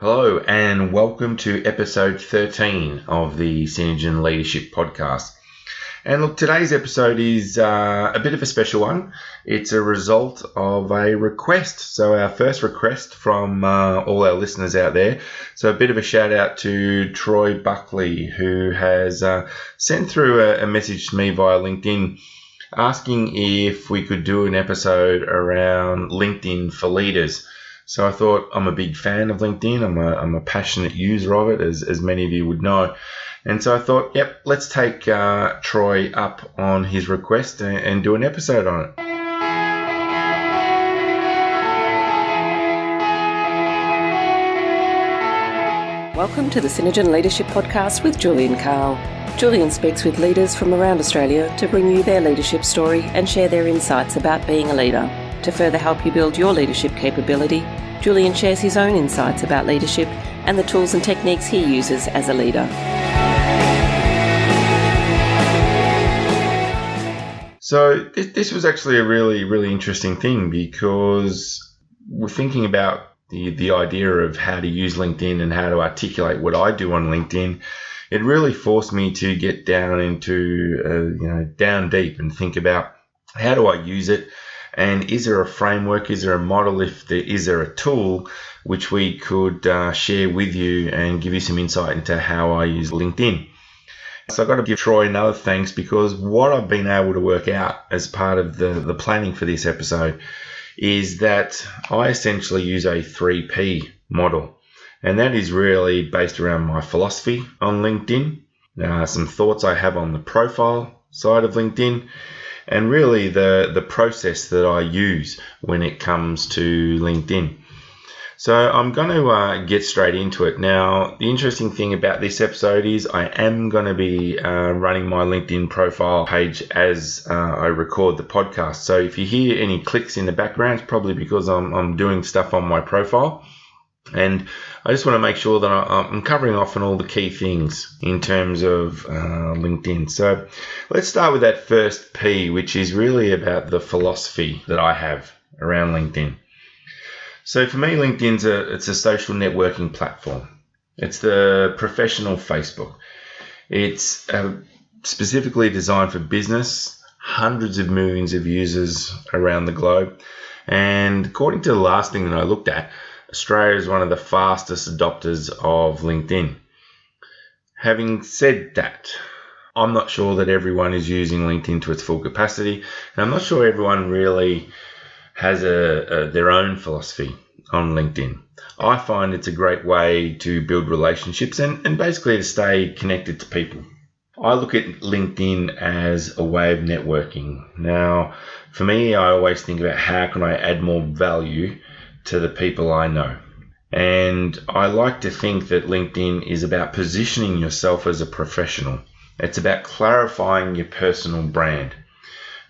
Hello and welcome to episode 13 of the Synergen Leadership Podcast. And look, today's episode is a bit of a special one. It's a result of a request. So our first request from all our listeners out there. So a bit of a shout out to Troy Buckley, who has sent through a message to me via LinkedIn asking if we could do an episode around LinkedIn for leaders. So I thought, I'm a big fan of LinkedIn. I'm a passionate user of it, as many of you would know. And so I thought, let's take Troy up on his request and do an episode on it. Welcome to the Synergen Leadership Podcast with Julian Carle. Julian speaks with leaders from around Australia to bring you their leadership story and share their insights about being a leader. To further help you build your leadership capability, Julian shares his own insights about leadership and the tools and techniques he uses as a leader. So this was actually a really interesting thing, because we're thinking about the idea of how to use LinkedIn and how to articulate what I do on LinkedIn. It really forced me to get down into, down deep and think about how do I use it. And is there a framework, is there a model, is there a tool which we could share with you and give you some insight into how I use LinkedIn? So I've got to give Troy another thanks, because what I've been able to work out as part of the planning for this episode is that I essentially use a 3P model. And that is really based around my philosophy on LinkedIn, some thoughts I have on the profile side of LinkedIn, and really the process that I use when it comes to LinkedIn. So I'm going to get straight into it. Now, the interesting thing about this episode is I am going to be running my LinkedIn profile page as I record the podcast. So if you hear any clicks in the background, it's probably because I'm doing stuff on my profile. And I just want to make sure that I'm covering off on all the key things in terms of LinkedIn. So let's start with that first P, which is really about the philosophy that I have around LinkedIn. So for me, LinkedIn's it's a social networking platform. It's the professional Facebook. It's specifically designed for business, hundreds of millions of users around the globe. And according to the last thing that I looked at, Australia is one of the fastest adopters of LinkedIn. Having said that, I'm not sure that everyone is using LinkedIn to its full capacity, and I'm not sure everyone really has their own philosophy on LinkedIn. I find it's a great way to build relationships and basically to stay connected to people. I look at LinkedIn as a way of networking. Now, for me, I always think about how can I add more value to the people I know. And I like to think that LinkedIn is about positioning yourself as a professional. It's about clarifying your personal brand.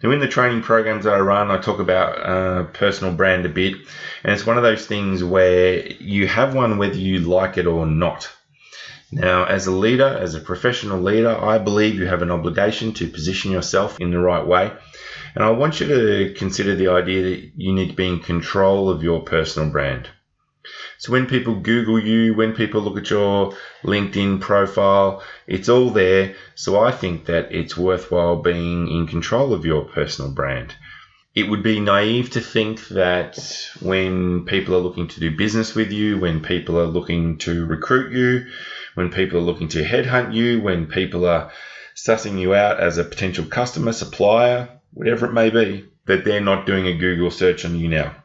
Now, in the training programs that I run, I talk about personal brand a bit. And it's one of those things where you have one whether you like it or not. Now, as a leader, as a professional leader, I believe you have an obligation to position yourself in the right way. And I want you to consider the idea that you need to be in control of your personal brand. So when people Google you, when people look at your LinkedIn profile, it's all there. So I think that it's worthwhile being in control of your personal brand. It would be naive to think that when people are looking to do business with you, when people are looking to recruit you, when people are looking to headhunt you, when people are sussing you out as a potential customer, supplier, whatever it may be, that they're not doing a Google search on you now.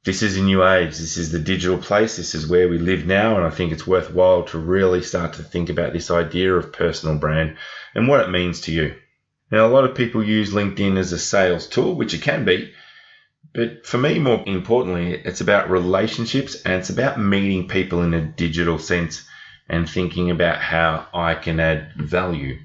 This is a new age. This is the digital place. This is where we live now. And I think it's worthwhile to really start to think about this idea of personal brand and what it means to you. Now, a lot of people use LinkedIn as a sales tool, which it can be. But for me, more importantly, it's about relationships and it's about meeting people in a digital sense and thinking about how I can add value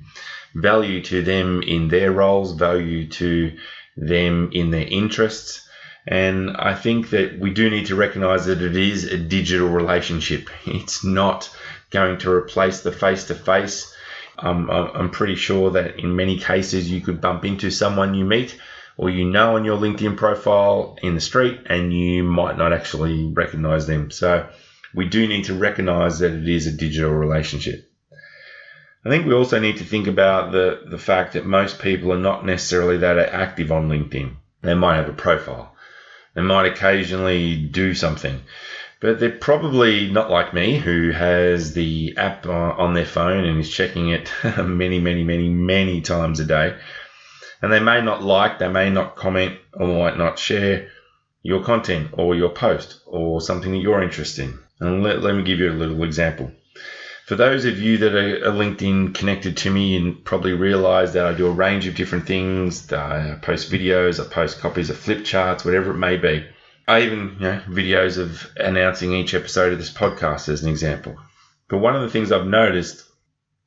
to them in their roles, value to them in their interests. And I think that we do need to recognize that it is a digital relationship. It's not going to replace the face-to-face. I'm pretty sure that in many cases you could bump into someone you meet or you know on your LinkedIn profile in the street and you might not actually recognize them. So we do need to recognize that it is a digital relationship. I think we also need to think about the fact that most people are not necessarily that active on LinkedIn. They might have a profile. They might occasionally do something. But they're probably not like me, who has the app on their phone and is checking it many times a day. And they may not like, they may not comment, or might not share your content or your post or something that you're interested in. And let me give you a little example. For those of you that are LinkedIn connected to me, and probably realize that I do a range of different things. I post videos, I post copies of flip charts, whatever it may be. I even, videos of announcing each episode of this podcast as an example. But one of the things I've noticed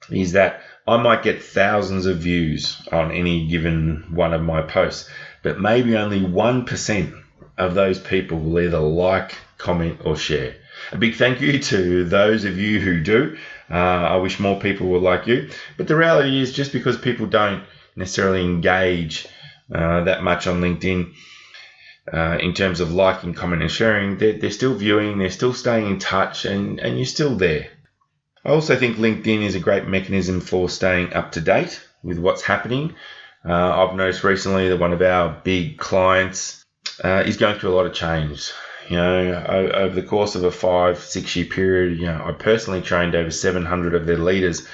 is that I might get thousands of views on any given one of my posts, but maybe only 1% of those people will either like, comment, or share. A big thank you to those of you who do. I wish more people were like you. But the reality is, just because people don't necessarily engage that much on LinkedIn in terms of liking, comment, and sharing, they're still viewing, they're still staying in touch, and you're still there. I also think LinkedIn is a great mechanism for staying up to date with what's happening. I've noticed recently that one of our big clients is going through a lot of change. Over the course of a 5-6 year period, I personally trained over 700 of their leaders.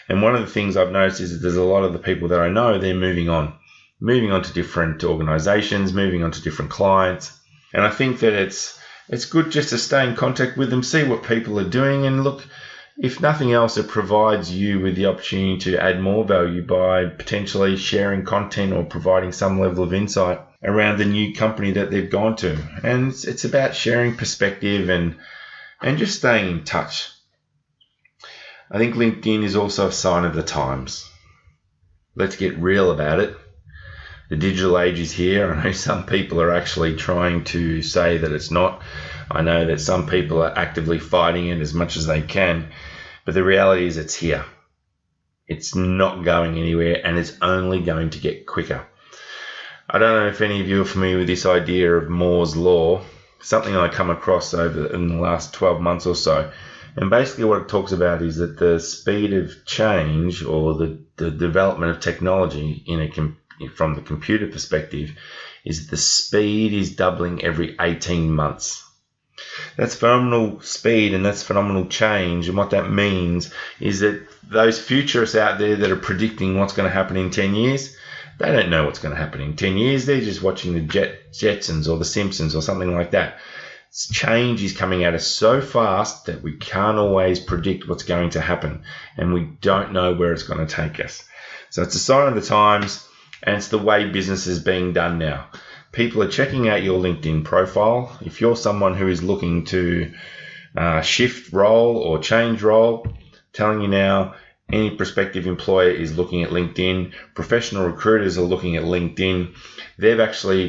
And one of the things I've noticed is that there's a lot of the people that I know, they're moving on to different organizations, moving on to different clients. And I think that it's good just to stay in contact with them, see what people are doing. And look, if nothing else, it provides you with the opportunity to add more value by potentially sharing content or providing some level of insight around the new company that they've gone to. And it's about sharing perspective and just staying in touch. I think LinkedIn is also a sign of the times. Let's get real about it. The digital age is here. I know some people are actually trying to say that it's not. I know that some people are actively fighting it as much as they can. But the reality is it's here. It's not going anywhere, and it's only going to get quicker. I don't know if any of you are familiar with this idea of Moore's Law, something I come across over in the last 12 months or so. And basically what it talks about is that the speed of change, or the development of technology from the computer perspective, is that the speed is doubling every 18 months. That's phenomenal speed, and that's phenomenal change. And what that means is that those futurists out there that are predicting what's going to happen in 10 years, they don't know what's going to happen in 10 years. They're just watching the Jetsons or the Simpsons or something like that. Change is coming at us so fast that we can't always predict what's going to happen, and we don't know where it's going to take us. So it's a sign of the times, and it's the way business is being done now. People are checking out your LinkedIn profile. If you're someone who is looking to shift role or change role, telling you now, any prospective employer is looking at LinkedIn. Professional recruiters are looking at LinkedIn.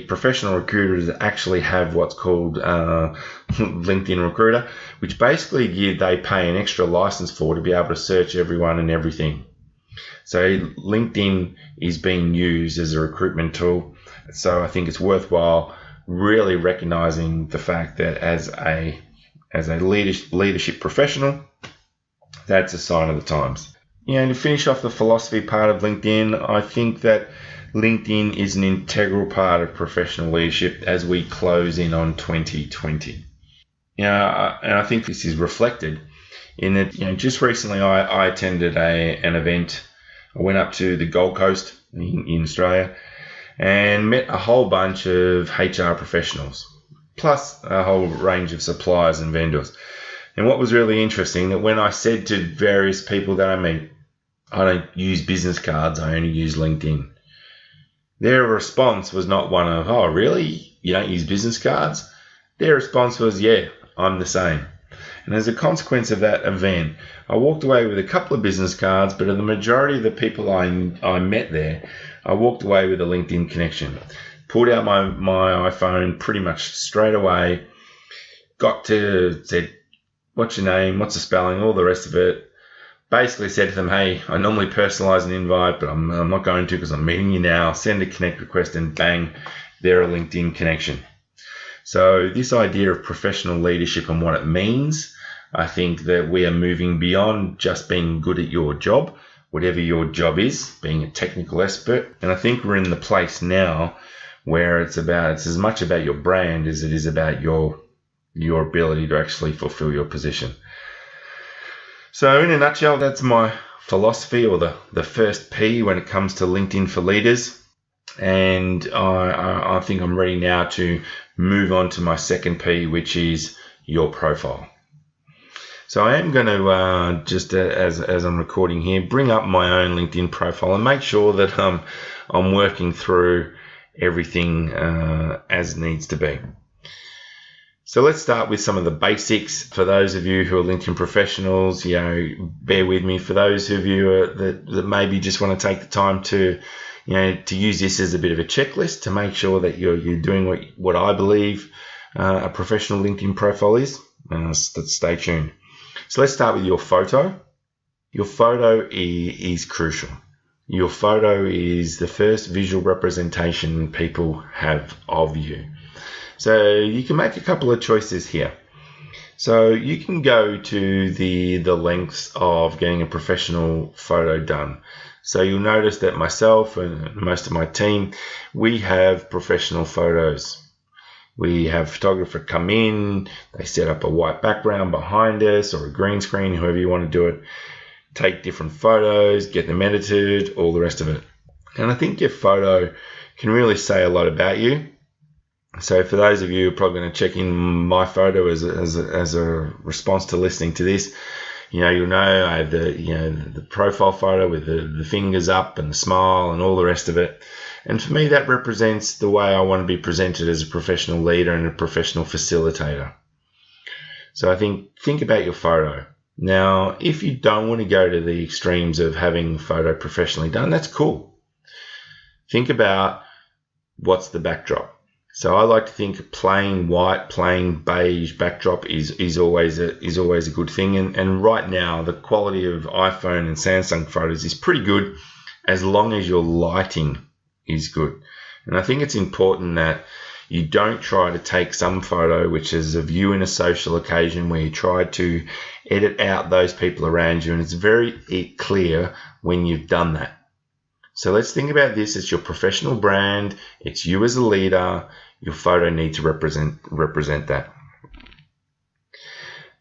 Professional recruiters actually have what's called LinkedIn Recruiter, which basically they pay an extra license for to be able to search everyone and everything. So LinkedIn is being used as a recruitment tool. So I think it's worthwhile really recognizing the fact that as a leadership professional, that's a sign of the times. And to finish off the philosophy part of LinkedIn, I think that LinkedIn is an integral part of professional leadership as we close in on 2020. And I think this is reflected in that, just recently I attended an event. I went up to the Gold Coast in Australia and met a whole bunch of HR professionals, plus a whole range of suppliers and vendors. And what was really interesting, that when I said to various people that I meet, I don't use business cards, I only use LinkedIn, their response was not one of, oh, really? You don't use business cards? Their response was, yeah, I'm the same. And as a consequence of that event, I walked away with a couple of business cards, but of the majority of the people I met there, I walked away with a LinkedIn connection. Pulled out my iPhone pretty much straight away, said, what's your name, what's the spelling, all the rest of it. Basically said to them, hey, I normally personalize an invite, but I'm not going to because I'm meeting you now. Send a connect request and bang, they're a LinkedIn connection. So this idea of professional leadership and what it means, I think that we are moving beyond just being good at your job, whatever your job is, being a technical expert. And I think we're in the place now where it's as much about your brand as it is about your ability to actually fulfill your position. So in a nutshell, that's my philosophy, or the first P when it comes to LinkedIn for leaders. And I think I'm ready now to move on to my second P, which is your profile. So I am going to, just as I'm recording here, bring up my own LinkedIn profile and make sure that I'm working through everything as it needs to be. So let's start with some of the basics. For those of you who are LinkedIn professionals, bear with me. For those of you that maybe just want to take the time to use this as a bit of a checklist to make sure that you're doing what I believe a professional LinkedIn profile is, stay tuned. So let's start with your photo. Your photo is crucial. Your photo is the first visual representation people have of you. So you can make a couple of choices here. So you can go to the lengths of getting a professional photo done. So you'll notice that myself and most of my team, we have professional photos. We have a photographer come in, they set up a white background behind us or a green screen, however you want to do it, take different photos, get them edited, all the rest of it. And I think your photo can really say a lot about you. So for those of you who are probably going to check in my photo as a response to listening to this, you'll know I have the profile photo with the fingers up and the smile and all the rest of it. And for me, that represents the way I want to be presented as a professional leader and a professional facilitator. So I think about your photo. Now, if you don't want to go to the extremes of having photo professionally done, that's cool. Think about what's the backdrop. So I like to think plain white, plain beige backdrop is always a good thing. And right now, the quality of iPhone and Samsung photos is pretty good as long as your lighting is good. And I think it's important that you don't try to take some photo which is of you in a social occasion where you try to edit out those people around you, and it's very clear when you've done that. So let's think about this as your professional brand. It's you as a leader. Your photo needs to represent that.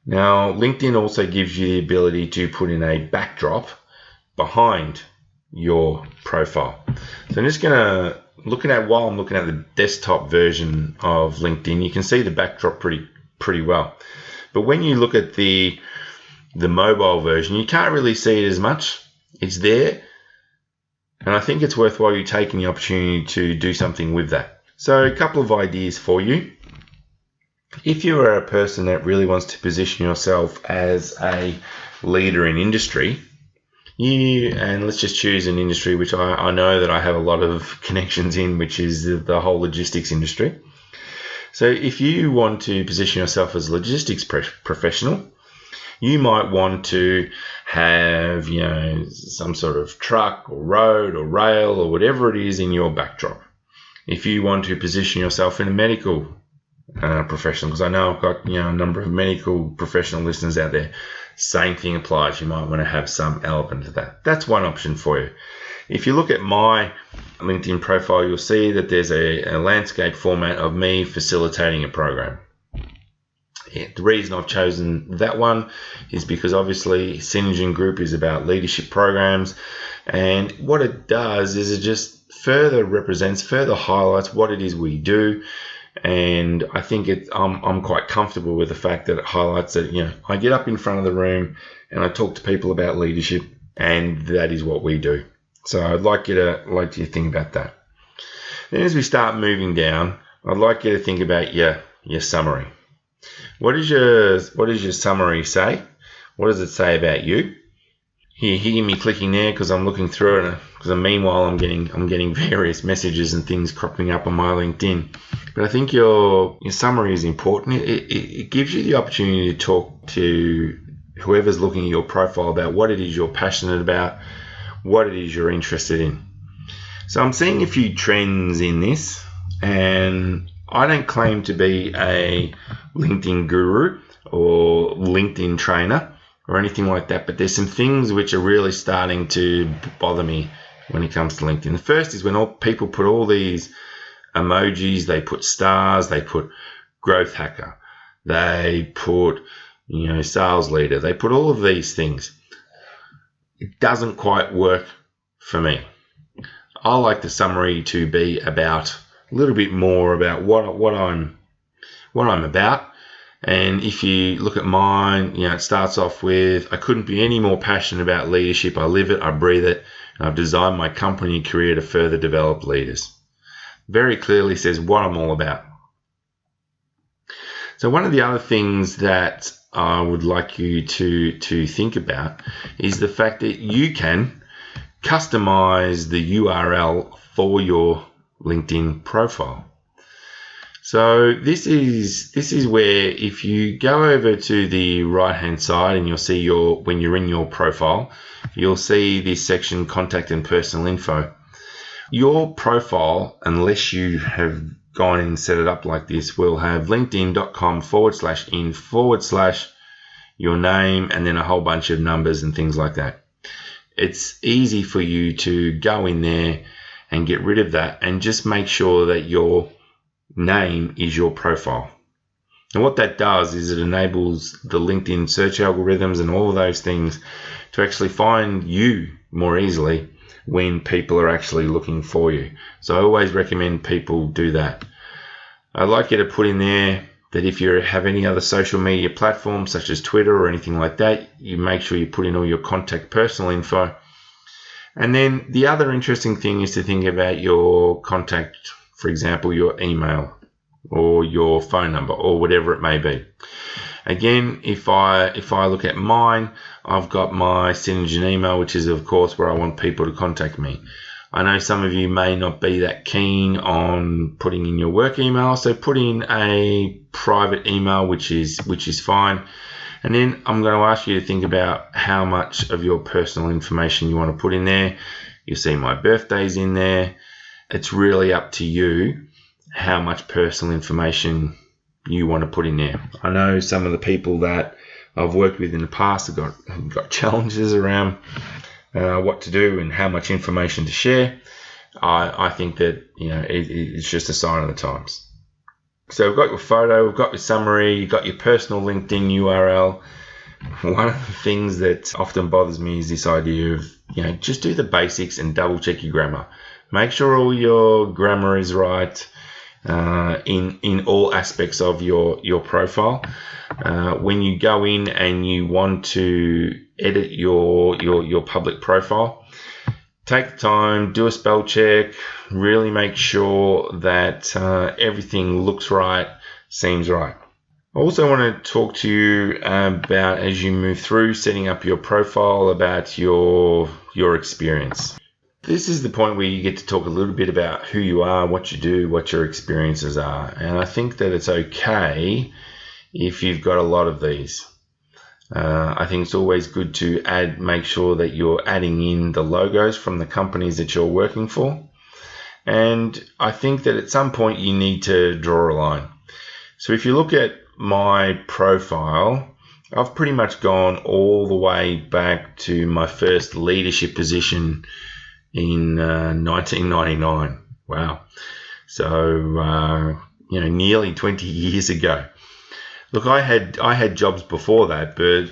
Now, LinkedIn also gives you the ability to put in a backdrop behind your profile. So I'm just going to, while I'm looking at the desktop version of LinkedIn, you can see the backdrop pretty well. But when you look at the mobile version, you can't really see it as much. It's there. And I think it's worthwhile you taking the opportunity to do something with that. So a couple of ideas for you. If you are a person that really wants to position yourself as a leader in industry, and let's just choose an industry which I know that I have a lot of connections in, which is the whole logistics industry. So if you want to position yourself as a logistics professional, you might want to have, some sort of truck or road or rail or whatever it is in your backdrop. If you want to position yourself in a medical professional, because I know I've got a number of medical professional listeners out there, same thing applies. You might want to have some element of that. That's one option for you. If you look at my LinkedIn profile, you'll see that there's a landscape format of me facilitating a program. The reason I've chosen that one is because obviously Synergen Group is about leadership programs, and what it does is it just further highlights what it is we do. And I think I'm quite comfortable with the fact that it highlights that I get up in front of the room and I talk to people about leadership, and that is what we do. So I'd like you to think about that. Then as we start moving down, I'd like you to think about your summary. What does your summary say? What does it say about you? You hear me clicking there because I'm looking through it, because meanwhile I'm getting various messages and things cropping up on my LinkedIn. But I think your summary is important. It gives you the opportunity to talk to whoever's looking at your profile about what it is you're passionate about, what it is you're interested in. So I'm seeing a few trends in this, and I don't claim to be a LinkedIn guru. or LinkedIn trainer or anything like that, but there's some things which are really starting to bother me when it comes to LinkedIn. The first is when all people put all these emojis, they put stars, they put growth hacker, they put, sales leader, they put all of these things. It doesn't quite work for me. I like the summary to be about a little bit more about what I'm about. And if you look at mine, it starts off with, I couldn't be any more passionate about leadership. I live it, I breathe it, and I've designed my company and career to further develop leaders. Very clearly says what I'm all about. So one of the other things that I would like you to think about is the fact that you can customize the URL for your LinkedIn profile. So this is where, if you go over to the right hand side and you'll see when you're in your profile, you'll see this section, contact and personal info. Your profile, unless you have gone and set it up like this, will have linkedin.com/in/ your name and then a whole bunch of numbers and things like that. It's easy for you to go in there and get rid of that and just make sure that your name is your profile. And what that does is it enables the LinkedIn search algorithms and all of those things to actually find you more easily when people are actually looking for you. So I always recommend people do that. I'd like you to put in there that if you have any other social media platforms such as Twitter or anything like that, you make sure you put in all your contact personal info. And then the other interesting thing is to think about your contact, for example, your email or your phone number or whatever it may be. Again, if I look at mine, I've got my Synergen email, which is of course where I want people to contact me. I know some of you may not be that keen on putting in your work email, so put in a private email, which is fine. And then I'm going to ask you to think about how much of your personal information you want to put in there. You'll see my birthday's in there. It's really up to you how much personal information you want to put in there. I know some of the people that I've worked with in the past have got challenges around what to do and how much information to share. I think that it's just a sign of the times. So we've got your photo, we've got your summary, you've got your personal LinkedIn URL. One of the things that often bothers me is this idea of, just do the basics and double check your grammar. Make sure all your grammar is right in all aspects of your profile. When you go in and you want to edit your public profile, take the time, do a spell check, really make sure that everything looks right, seems right. I also want to talk to you about, as you move through setting up your profile, about your experience. This is the point where you get to talk a little bit about who you are, what you do, what your experiences are. And I think that it's okay if you've got a lot of these. I think it's always good to make sure that you're adding in the logos from the companies that you're working for. And I think that at some point you need to draw a line. So if you look at my profile, I've pretty much gone all the way back to my first leadership position in 1999. Wow. So, nearly 20 years ago. Look, I had jobs before that, but,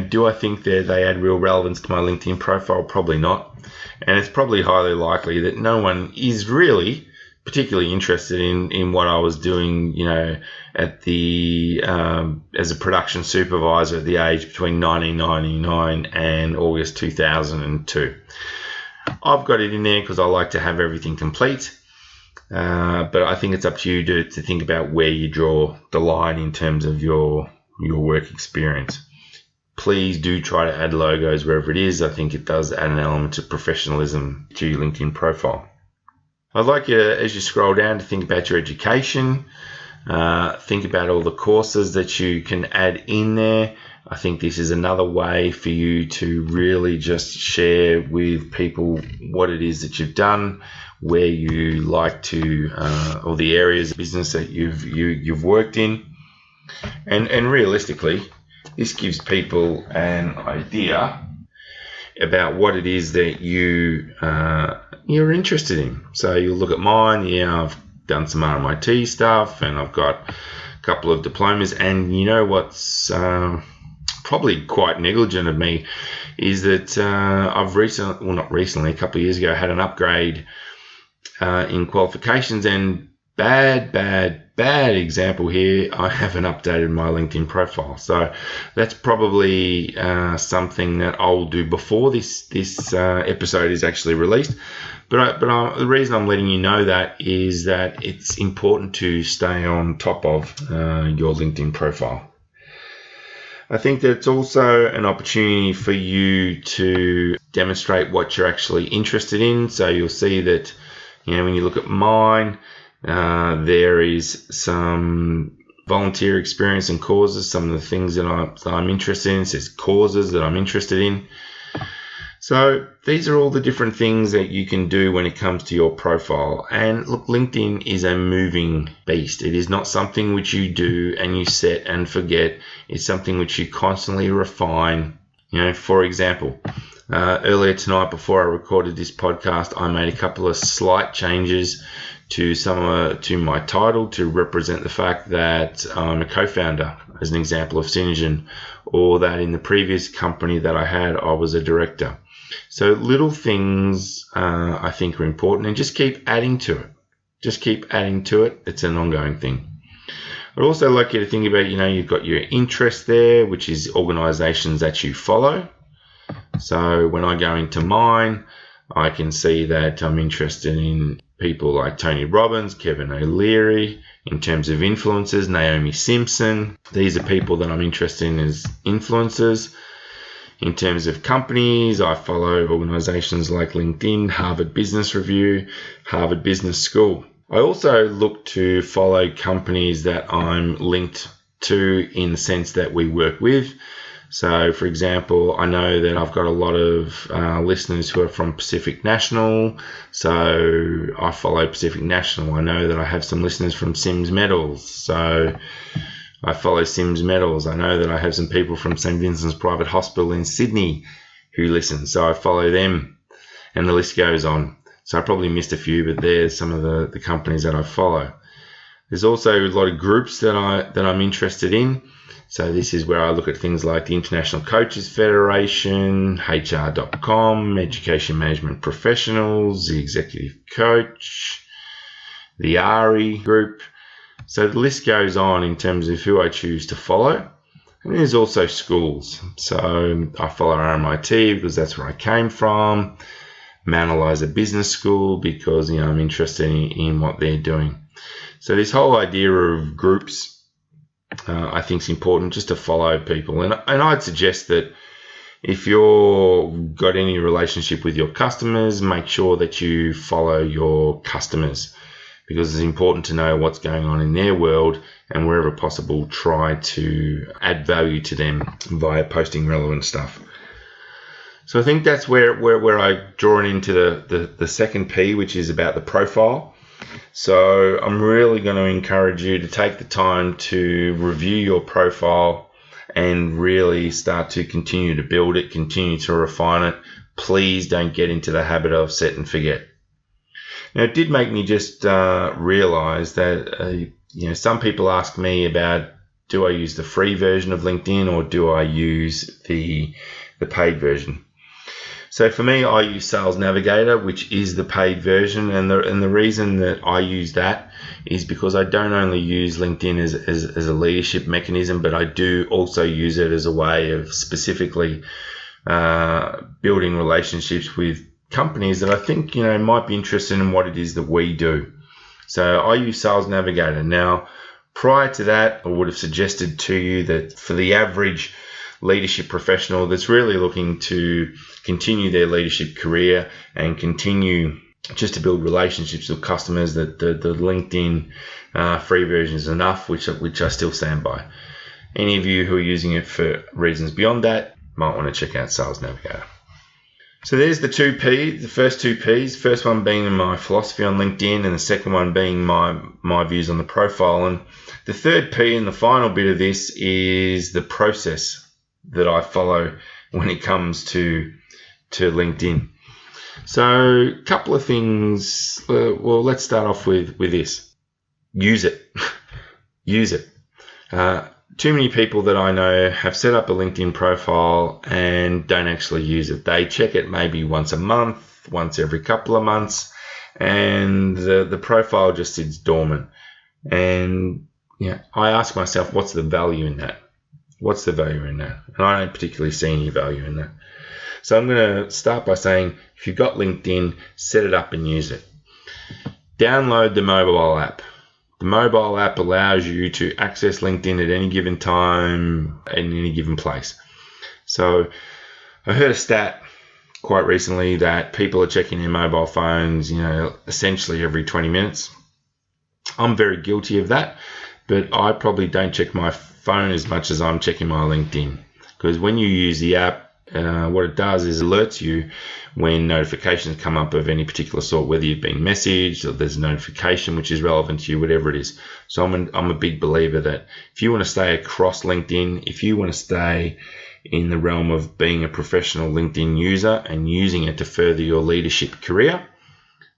do I think that they add real relevance to my LinkedIn profile? Probably not. And it's probably highly likely that no one is really particularly interested in what I was doing, at the as a production supervisor at the age between 1999 and August 2002. I've got it in there because I like to have everything complete. But I think it's up to you to think about where you draw the line in terms of your work experience. Please do try to add logos wherever it is. I think it does add an element of professionalism to your LinkedIn profile. I'd like you, as you scroll down, to think about your education. Think about all the courses that you can add in there. I think this is another way for you to really just share with people what it is that you've done, where you like to, or the areas of business that you've worked in. And realistically, this gives people an idea about what it is that you're interested in. So you'll look at mine. Yeah, I've done some RMIT stuff, and I've got a couple of diplomas. And you know what's probably quite negligent of me is that I've a couple of years ago, had an upgrade in qualifications, and bad example here, I haven't updated my LinkedIn profile. So that's probably something that I'll do before this episode is actually released. But the reason I'm letting you know that is that it's important to stay on top of your LinkedIn profile. I think that it's also an opportunity for you to demonstrate what you're actually interested in. So you'll see that, when you look at mine, there is some volunteer experience and causes, some of the things that I'm interested in. It says causes that I'm interested in. So these are all the different things that you can do when it comes to your profile. And look, LinkedIn is a moving beast. It is not something which you do and you set and forget. It's something which you constantly refine. For example, earlier tonight before I recorded this podcast, I made a couple of slight changes to my title to represent the fact that I'm a co-founder, as an example of Synergen, or that in the previous company that I had, I was a director. So little things I think are important, and just keep adding to it. It's an ongoing thing. I'd also like you to think about, you've got your interest there, which is organizations that you follow. So when I go into mine, I can see that I'm interested in people like Tony Robbins, Kevin O'Leary. In terms of influencers, Naomi Simpson. These are people that I'm interested in as influencers. In terms of companies, I follow organizations like LinkedIn, Harvard Business Review, Harvard Business School. I also look to follow companies that I'm linked to in the sense that we work with. So, for example, I know that I've got a lot of listeners who are from Pacific National, so I follow Pacific National. I know that I have some listeners from Sims Metals, so I follow Sims Metals. I know that I have some people from St. Vincent's Private Hospital in Sydney who listen, so I follow them, and the list goes on. So I probably missed a few, but there's some of the companies that I follow. There's also a lot of groups that I'm interested in. So this is where I look at things like the International Coaches Federation, HR.com, Education Management Professionals, the Executive Coach, the ARI group. So the list goes on in terms of who I choose to follow. And there's also schools. So I follow RMIT because that's where I came from. Manalizer Business School because I'm interested in what they're doing. So this whole idea of groups, I think is important, just to follow people. And I'd suggest that if you've got any relationship with your customers, make sure that you follow your customers, because it's important to know what's going on in their world, and wherever possible, try to add value to them via posting relevant stuff. So I think that's where I draw into the second P, which is about the profile. So I'm really going to encourage you to take the time to review your profile and really start to continue to build it, continue to refine it. Please don't get into the habit of set and forget. Now, it did make me just realize that some people ask me about, do I use the free version of LinkedIn or do I use the paid version? So for me, I use Sales Navigator, which is the paid version, and the reason that I use that is because I don't only use LinkedIn as a leadership mechanism, but I do also use it as a way of specifically building relationships with companies that I think might be interested in what it is that we do. So I use Sales Navigator. Now, prior to that, I would have suggested to you that for the average leadership professional that's really looking to continue their leadership career and continue just to build relationships with customers, that the LinkedIn free version is enough, which I still stand by. Any of you who are using it for reasons beyond that might want to check out Sales Navigator. So there's the first two P's. First one being my philosophy on LinkedIn, and the second one being my views on the profile. And the third P and the final bit of this is the process that I follow when it comes to LinkedIn. So a couple of things. Well, let's start off with this. Use it. Use it. Too many people that I know have set up a LinkedIn profile and don't actually use it. They check it maybe once a month, once every couple of months, and the profile just sits dormant. And I ask myself, what's the value in that? What's the value in that? And I don't particularly see any value in that. So I'm going to start by saying, if you've got LinkedIn, set it up and use it. Download the mobile app. The mobile app allows you to access LinkedIn at any given time in any given place. So I heard a stat quite recently that people are checking their mobile phones, essentially every 20 minutes. I'm very guilty of that, but I probably don't check my phone as much as I'm checking my LinkedIn, because when you use the app, what it does is alerts you when notifications come up of any particular sort, whether you've been messaged or there's a notification which is relevant to you, whatever it is. So I'm a big believer that if you want to stay across LinkedIn, if you want to stay in the realm of being a professional LinkedIn user and using it to further your leadership career,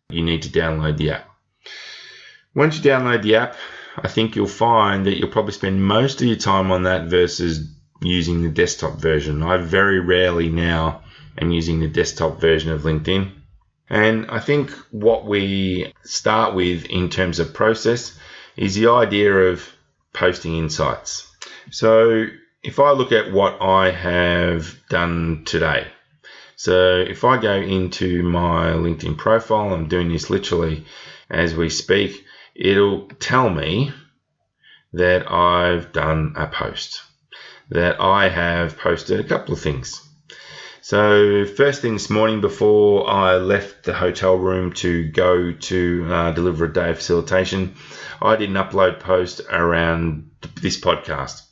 you need to download the app. Once you download the app, I think you'll find that you'll probably spend most of your time on that versus using the desktop version. I very rarely now am using the desktop version of LinkedIn. And I think what we start with in terms of process is the idea of posting insights. So if I look at what I have done today, so if I go into my LinkedIn profile, I'm doing this literally as we speak, it'll tell me that I've done a post, that I have posted a couple of things. So first thing this morning, before I left the hotel room to go to deliver a day of facilitation, I did an upload post around this podcast.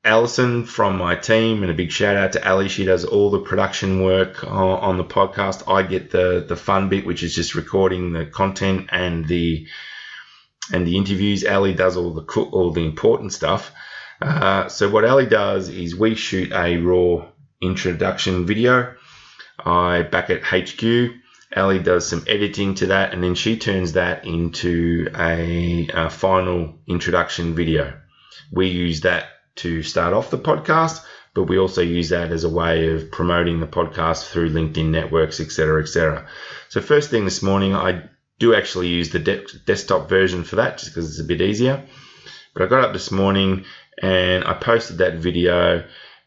Alison from my team, and a big shout out to Ali, she does all the production work on the podcast. I get the fun bit, which is just recording the content and the interviews. Ali does all the important stuff. So what Ali does is we shoot a raw introduction video. I back at HQ. Ali does some editing to that, and then she turns that into a final introduction video. We use that to start off the podcast, but we also use that as a way of promoting the podcast through LinkedIn networks, etc., etc. So first thing this morning, I do actually use the desktop version for that, just because it's a bit easier. But I got up this morning and I posted that video,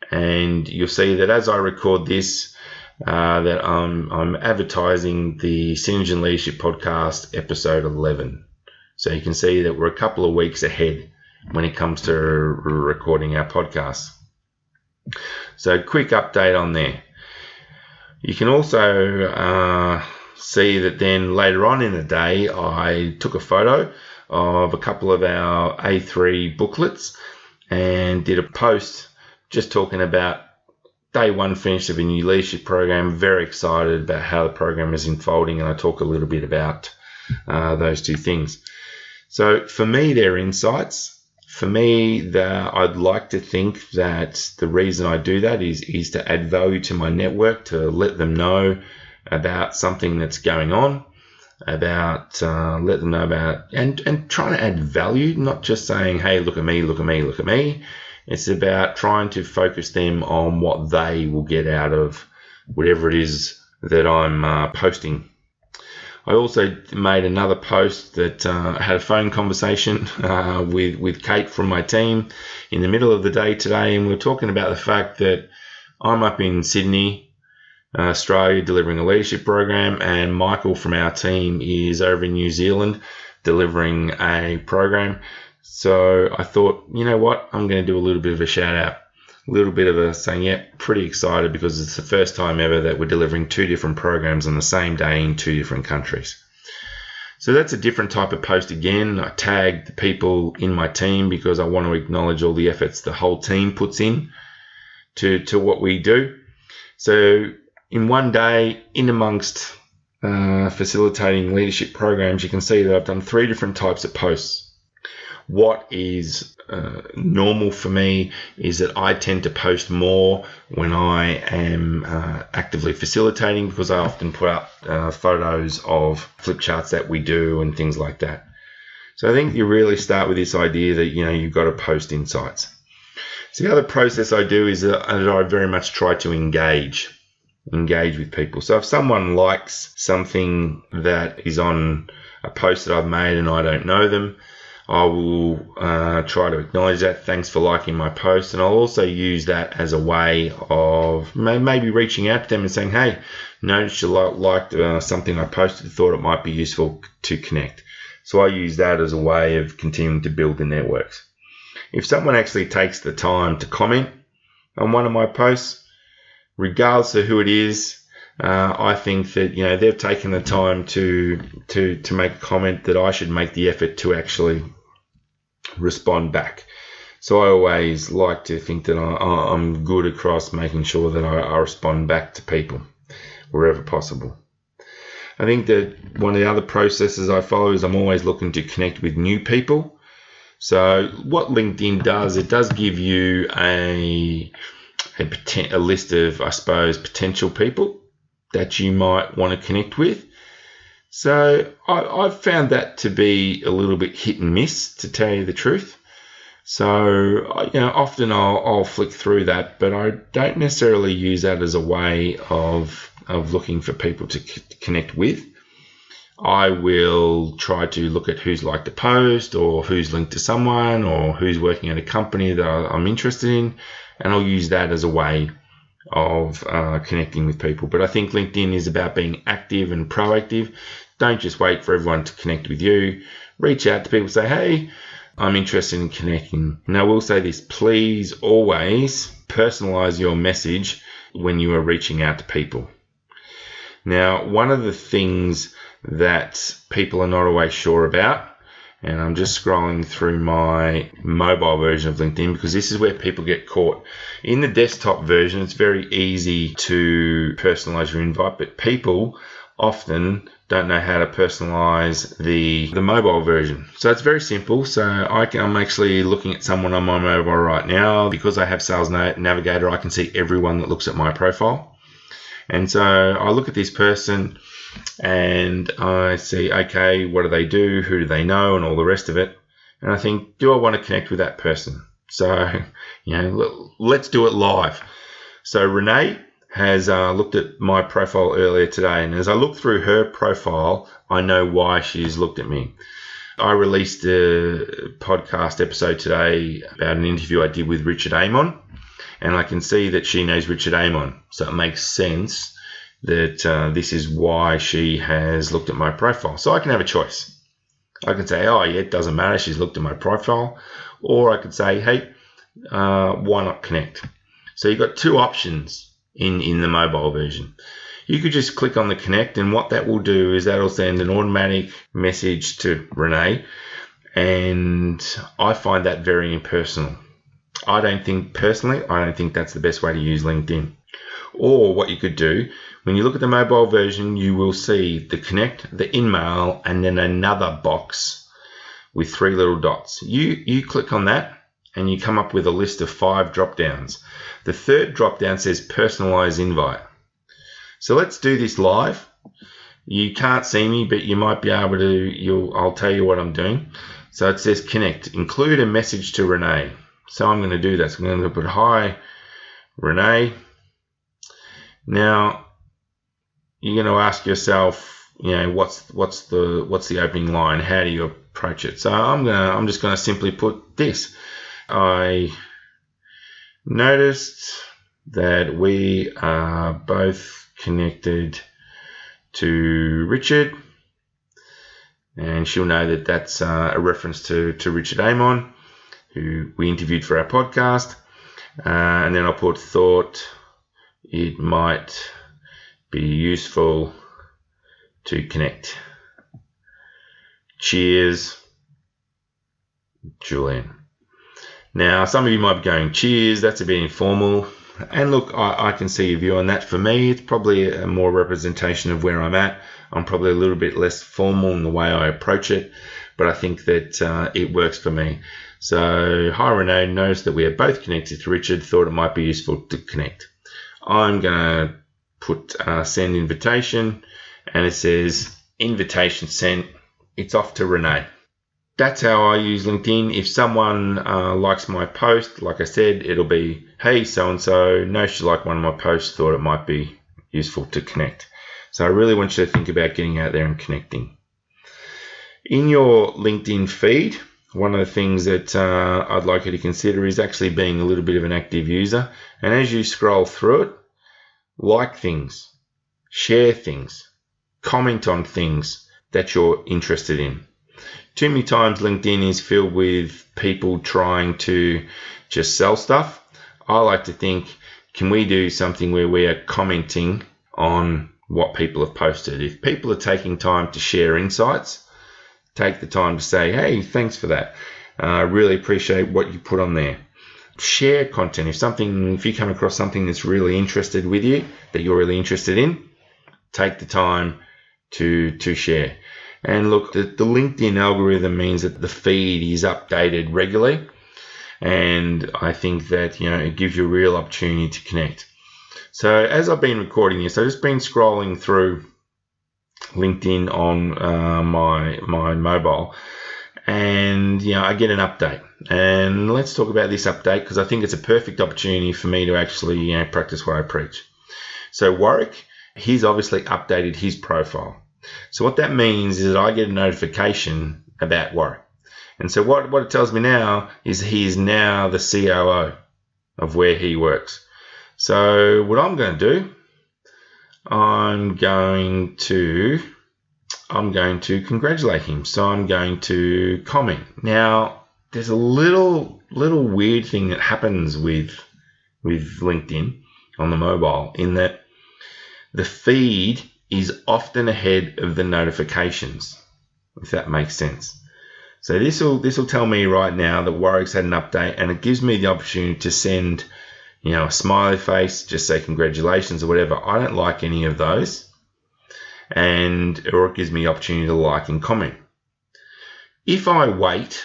and you'll see that as I record this, that I'm advertising the Synergy Leadership Podcast episode 11. So you can see that we're a couple of weeks ahead when it comes to recording our podcast. So quick update on there. You can also see that then later on in the day, I took a photo of a couple of our A3 booklets and did a post just talking about day one finish of a new leadership program. Very excited about how the program is unfolding, and I talk a little bit about those two things. So for me, they're insights. For me, I'd like to think that the reason I do that is to add value to my network, to let them know about something that's going on, about let them know about, and trying to add value, not just saying, hey, look at me, look at me, look at me. It's about trying to focus them on what they will get out of whatever it is that I'm posting. I also made another post that had a phone conversation with Kate from my team in the middle of the day today, and we were talking about the fact that I'm up in Sydney, Australia, delivering a leadership program, and Michael from our team is over in New Zealand delivering a program. So I thought, you know what, I'm going to do a little bit of a shout out, a little bit of a saying, yeah, pretty excited because it's the first time ever that we're delivering two different programs on the same day in two different countries. So that's a different type of post again. I tagged the people in my team because I want to acknowledge all the efforts the whole team puts in to what we do. So in one day, in amongst facilitating leadership programs, you can see that I've done 3 different types of posts. What is normal for me is that I tend to post more when I am actively facilitating, because I often put up photos of flip charts that we do and things like that. So I think you really start with this idea that, you've got to post insights. So the other process I do is that I very much try to engage with people. So if someone likes something that is on a post that I've made and I don't know them, I will try to acknowledge that. Thanks for liking my post. And I'll also use that as a way of maybe reaching out to them and saying, hey, noticed you liked something I posted, thought it might be useful to connect. So I use that as a way of continuing to build the networks. If someone actually takes the time to comment on one of my posts, regardless of who it is, I think that they've taken the time to make a comment, that I should make the effort to actually respond back. So I always like to think that I'm good across making sure that I respond back to people wherever possible. I think that one of the other processes I follow is I'm always looking to connect with new people. So what LinkedIn does, it does give you a list of, I suppose, potential people that you might want to connect with. So I've found that to be a little bit hit and miss, to tell you the truth. So often I'll flick through that, but I don't necessarily use that as a way of looking for people to connect with. I will try to look at who's liked a post, or who's linked to someone, or who's working at a company that I'm interested in, and I'll use that as a way of connecting with people. But I think LinkedIn is about being active and proactive. Don't just wait for everyone to connect with you. Reach out to people, say, hey, I'm interested in connecting. And I will say this, please always personalize your message when you are reaching out to people. Now, one of the things that people are not always sure about, and I'm just scrolling through my mobile version of LinkedIn because this is where people get caught. In the desktop version, it's very easy to personalize your invite, but people often don't know how to personalize the mobile version. So it's very simple. So I'm actually looking at someone on my mobile right now. Because I have Sales Navigator, I can see everyone that looks at my profile. And so I look at this person and I see, okay, what do they do? Who do they know? And all the rest of it. And I think, do I want to connect with that person? So, let's do it live. So Renee has looked at my profile earlier today. And as I look through her profile, I know why she's looked at me. I released a podcast episode today about an interview I did with Richard Amon. And I can see that she knows Richard Amon. So it makes sense that this is why she has looked at my profile. So I can have a choice. I can say, oh, yeah, it doesn't matter. She's looked at my profile. Or I could say, hey, why not connect? So you've got 2 options in the mobile version. You could just click on the connect, and what that will do is that'll send an automatic message to Renee. And I find that very impersonal. I don't think that's the best way to use LinkedIn. Or what you could do, when you look at the mobile version, you will see the connect, the in-mail, and then another box with 3 little dots. You click on that and you come up with a list of 5 drop-downs. The 3rd drop-down says personalize invite. So let's do this live. You can't see me, but you might be able to, I'll tell you what I'm doing. So it says connect, include a message to Renee. So I'm going to do that. So I'm going to put, hi, Renee. Now, you're going to ask yourself, what's the opening line? How do you approach it? So I'm just going to simply put this. I noticed that we are both connected to Richard, and she'll know that that's a reference to Richard Amon, who we interviewed for our podcast. And then I'll put thought it might be useful to connect. Cheers, Julian. Now, some of you might be going, cheers, that's a bit informal. And look, I can see your view on that. For me, it's probably a more representation of where I'm at. I'm probably a little bit less formal in the way I approach it, but I think that it works for me. So, hi Renee, knows that we are both connected to Richard, thought it might be useful to connect. I'm going to put send invitation, and it says invitation sent. It's off to Renee. That's how I use LinkedIn. If someone likes my post, like I said, it'll be, hey, so-and-so, knows you like one of my posts, thought it might be useful to connect. So I really want you to think about getting out there and connecting. In your LinkedIn feed, one of the things that I'd like you to consider is actually being a little bit of an active user. And as you scroll through it, like things, share things, comment on things that you're interested in. Too many times LinkedIn is filled with people trying to just sell stuff. I like to think, can we do something where we are commenting on what people have posted? If people are taking time to share insights, take the time to say, hey, thanks for that. I really appreciate what you put on there. Share content. If you come across something that's really interested with you, that you're really interested in, take the time to share. And look, the LinkedIn algorithm means that the feed is updated regularly. And I think that, it gives you a real opportunity to connect. So as I've been recording this, I've just been scrolling through LinkedIn on my mobile. And, I get an update. And let's talk about this update because I think it's a perfect opportunity for me to actually, practice what I preach. So Warwick, he's obviously updated his profile. So what that means is that I get a notification about Warwick. And so what it tells me now is he is now the COO of where he works. So what I'm going to do, I'm going to congratulate him. So I'm going to comment. Now, there's a little weird thing that happens with LinkedIn on the mobile in that the feed is often ahead of the notifications, if that makes sense. So this will tell me right now that Warwick's had an update, and it gives me the opportunity to send, a smiley face, just say congratulations or whatever. I don't like any of those, or it gives me the opportunity to like and comment. If I wait,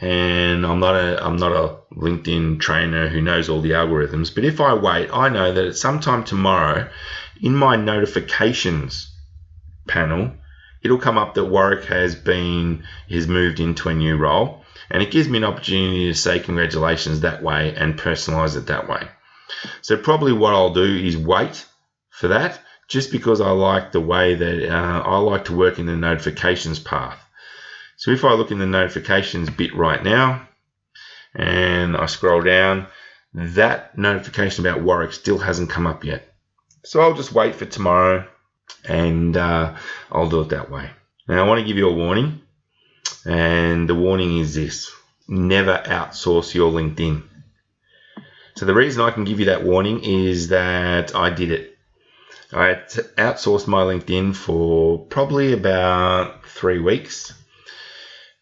and I'm not a LinkedIn trainer who knows all the algorithms, but if I wait, I know that at some time tomorrow, in my notifications panel, it'll come up that Warwick has moved into a new role, and it gives me an opportunity to say congratulations that way and personalize it that way. So probably what I'll do is wait for that, just because I like the way that I like to work in the notifications path. So if I look in the notifications bit right now and I scroll down, that notification about Warwick still hasn't come up yet. So I'll just wait for tomorrow and I'll do it that way. Now I want to give you a warning, and the warning is this: never outsource your LinkedIn. So the reason I can give you that warning is that I did it. I outsourced my LinkedIn for probably about 3 weeks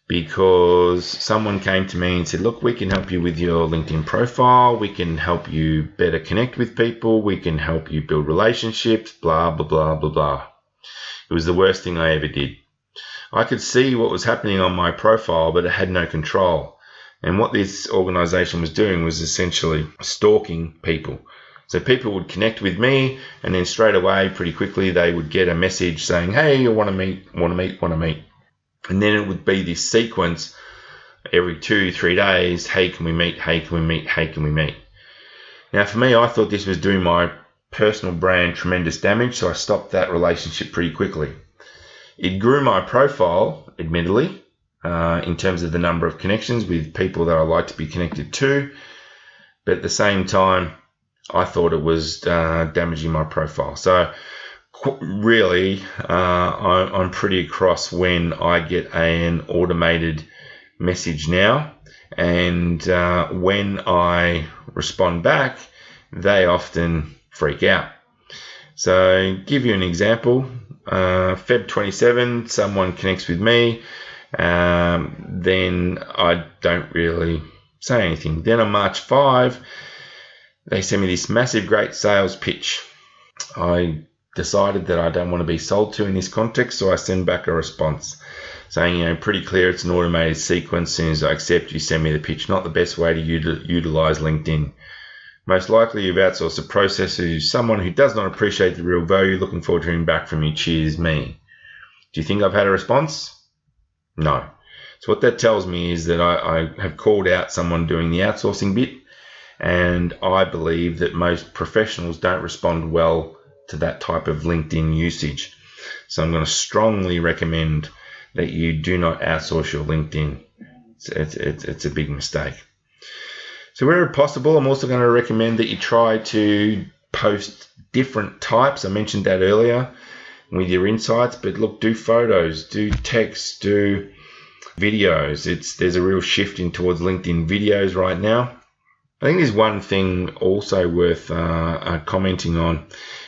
because someone came to me and said, look, we can help you with your LinkedIn profile. We can help you better connect with people. We can help you build relationships, blah, blah, blah, blah, blah. It was the worst thing I ever did. I could see what was happening on my profile, but it had no control. And what this organization was doing was essentially stalking people. So people would connect with me, and then straight away, pretty quickly, they would get a message saying, hey, I want to meet. And then it would be this sequence every 2-3 days. Hey, can we meet? Hey, can we meet? Hey, can we meet? Now, for me, I thought this was doing my personal brand tremendous damage, so I stopped that relationship pretty quickly. It grew my profile, admittedly, in terms of the number of connections with people that I like to be connected to. But at the same time, I thought it was damaging my profile. So really, I'm pretty cross when I get an automated message now, and when I respond back, they often freak out. So give you an example, Feb 27, someone connects with me, then I don't really say anything. Then on March 5, They sent me this massive, great sales pitch. I decided that I don't want to be sold to in this context, so I send back a response saying, pretty clear it's an automated sequence. As soon as I accept, you send me the pitch. Not the best way to utilize LinkedIn. Most likely you've outsourced a process to someone who does not appreciate the real value. Looking forward to hearing back from you. Cheers, me. Do you think I've had a response? No. So what that tells me is that I have called out someone doing the outsourcing bit, and I believe that most professionals don't respond well to that type of LinkedIn usage. So I'm going to strongly recommend that you do not outsource your LinkedIn. It's a big mistake. So wherever possible, I'm also going to recommend that you try to post different types. I mentioned that earlier with your insights, but look, do photos, do text, do videos. There's a real shifting towards LinkedIn videos right now. I think there's one thing also worth commenting on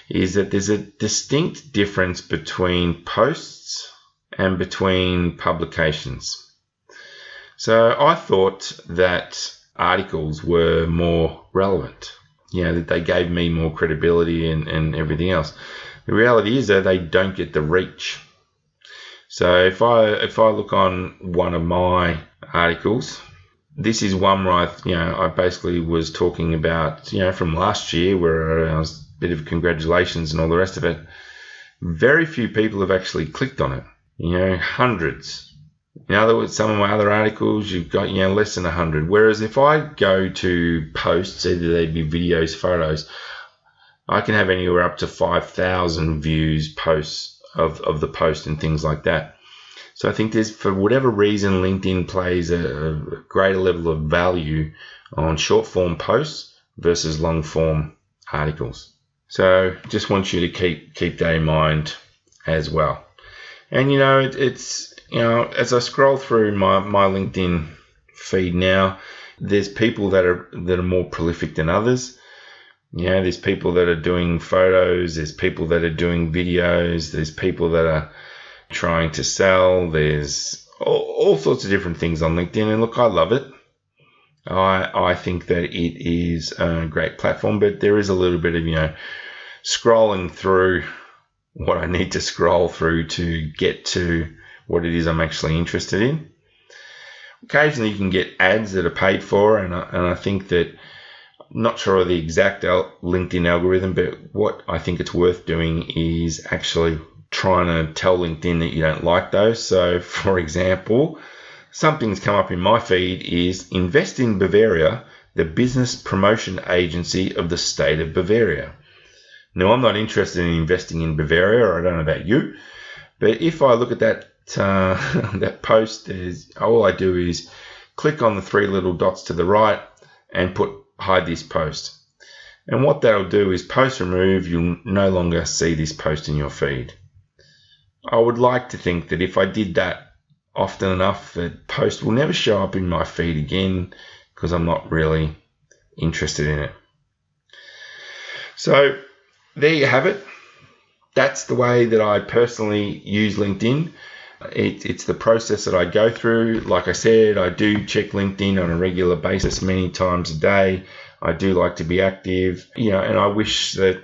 is that there's a distinct difference between posts and between publications. So I thought that articles were more relevant, that they gave me more credibility and everything else. The reality is that they don't get the reach. So if I look on one of my articles, this is one where I basically was talking about, from last year where I was a bit of congratulations and all the rest of it. Very few people have actually clicked on it, hundreds. In other words, some of my other articles, you've got, less than 100. Whereas if I go to posts, either they be videos, photos, I can have anywhere up to 5,000 views, posts of the post and things like that. So I think for whatever reason, LinkedIn plays a greater level of value on short form posts versus long form articles. So just want you to keep that in mind as well. And it's as I scroll through my LinkedIn feed now, there's people that are more prolific than others. There's people that are doing photos, there's people that are doing videos, there's people that are trying to sell, there's all sorts of different things on LinkedIn. And look, I love it. I think that it is a great platform, but there is a little bit of, scrolling through what I need to scroll through to get to what it is I'm actually interested in. Occasionally you can get ads that are paid for, and I think that, I'm not sure of the exact LinkedIn algorithm, but what I think it's worth doing is actually trying to tell LinkedIn that you don't like those. So for example, something's come up in my feed is Invest in Bavaria, the business promotion agency of the state of Bavaria. Now, I'm not interested in investing in Bavaria, or I don't know about you, but if I look at that that post, all I do is click on the three little dots to the right and put hide this post. And what that'll do is post remove, you'll no longer see this post in your feed. I would like to think that if I did that often enough, that post will never show up in my feed again because I'm not really interested in it. So there you have it. That's the way that I personally use LinkedIn. It's the process that I go through. Like I said, I do check LinkedIn on a regular basis, many times a day. I do like to be active, and I wish that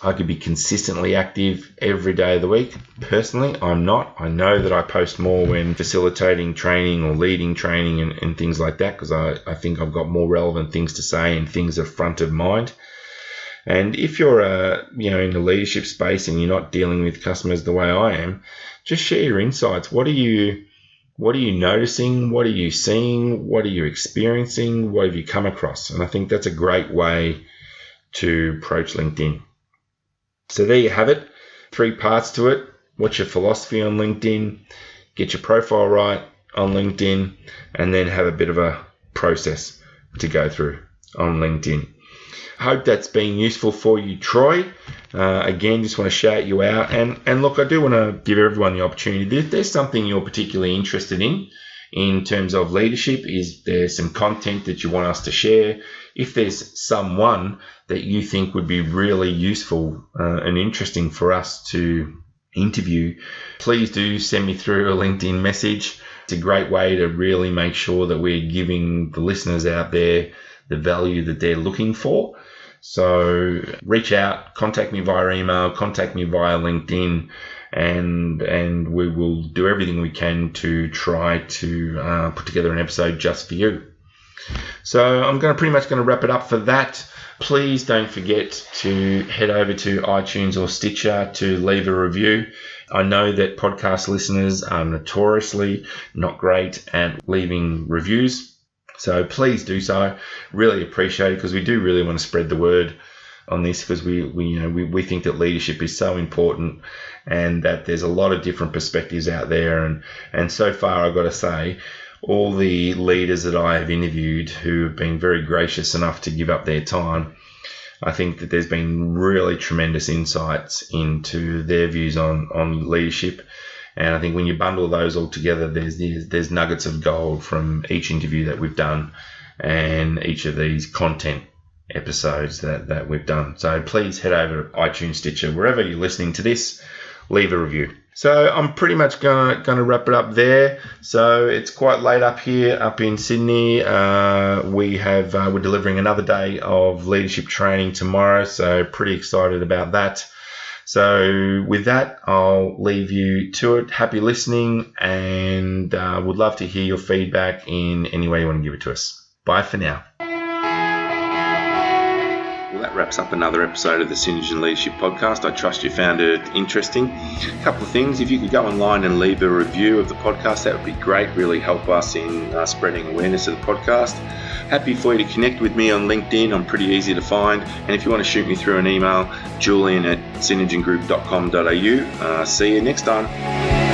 I could be consistently active every day of the week. Personally, I'm not. I know that I post more when facilitating training or leading training and things like that, because I think I've got more relevant things to say and things are front of mind. And if you're in the leadership space and you're not dealing with customers the way I am, just share your insights. What are you noticing? What are you seeing? What are you experiencing? What have you come across? And I think that's a great way to approach LinkedIn. So there you have it. 3 parts to it. What's your philosophy on LinkedIn? Get your profile right on LinkedIn, and then have a bit of a process to go through on LinkedIn. Hope that's been useful for you, Troy. Again, just want to shout you out. And look, I do want to give everyone the opportunity. If there's something you're particularly interested in terms of leadership, is there some content that you want us to share? If there's someone that you think would be really useful and interesting for us to interview, please do send me through a LinkedIn message. It's a great way to really make sure that we're giving the listeners out there the value that they're looking for. So reach out, contact me via email, contact me via LinkedIn, and we will do everything we can to try to put together an episode just for you. So I'm pretty much going to wrap it up for that. Please don't forget to head over to iTunes or Stitcher to leave a review. I know that podcast listeners are notoriously not great at leaving reviews, so please do so. Really appreciate it, because we do really want to spread the word on this, because we think that leadership is so important and that there's a lot of different perspectives out there. And so far, I've got to say, all the leaders that I have interviewed who have been very gracious enough to give up their time, I think that there's been really tremendous insights into their views on leadership. And I think when you bundle those all together, there's nuggets of gold from each interview that we've done and each of these content episodes that we've done. So please head over to iTunes, Stitcher, wherever you're listening to this, leave a review. So I'm pretty much gonna wrap it up there. So it's quite late up here, up in Sydney. We're delivering another day of leadership training tomorrow, so pretty excited about that. So with that, I'll leave you to it. Happy listening, and would love to hear your feedback in any way you want to give it to us. Bye for now. Well, that wraps up another episode of the Synergy Leadership Podcast. I trust you found it interesting. A couple of things. If you could go online and leave a review of the podcast, that would be great. Really help us in spreading awareness of the podcast. Happy for you to connect with me on LinkedIn. I'm pretty easy to find. And if you want to shoot me through an email, julian@synergygroup.com.au. See you next time.